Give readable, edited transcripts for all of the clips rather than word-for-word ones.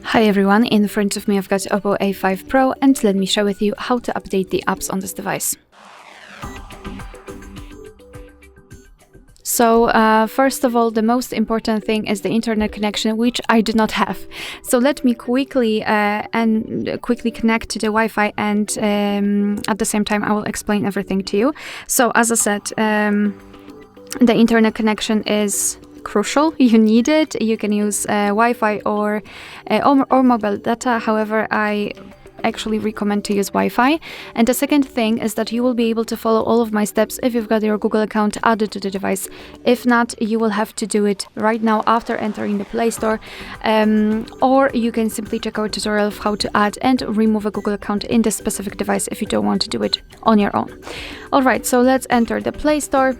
Hi everyone, in front of me I've got OPPO A5 Pro and let me share with you how to update the apps on this device. So first of all, the most important thing is the internet connection, which I do not have. So let me quickly connect to the Wi-Fi, and at the same time I will explain everything to you. So as I said, the internet connection is crucial. You need it. You can use Wi-Fi or mobile data. However, I actually recommend to use Wi-Fi. And the second thing is that you will be able to follow all of my steps if you've got your Google account added to the device. If not, you will have to do it right now after entering the Play Store, or you can simply check out a tutorial of how to add and remove a Google account in this specific device if you don't want to do it on your own. Alright, so let's enter the Play Store.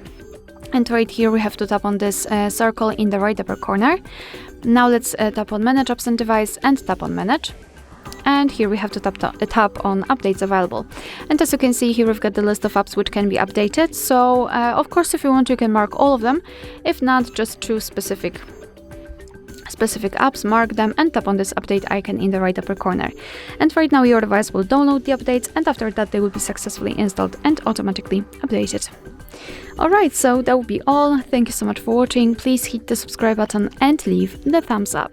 And right here we have to tap on this circle in the right upper corner. Now let's tap on Manage Apps and Device and tap on Manage. And here we have to tap on Updates Available. And as you can see here, we've got the list of apps which can be updated. So of course, if you want, you can mark all of them. If not, just choose specific apps, mark them, and tap on this update icon in the right upper corner. And right now your device will download the updates, and after that they will be successfully installed and automatically updated. Alright, so that will be all. Thank you so much for watching. Please hit the subscribe button and leave the thumbs up.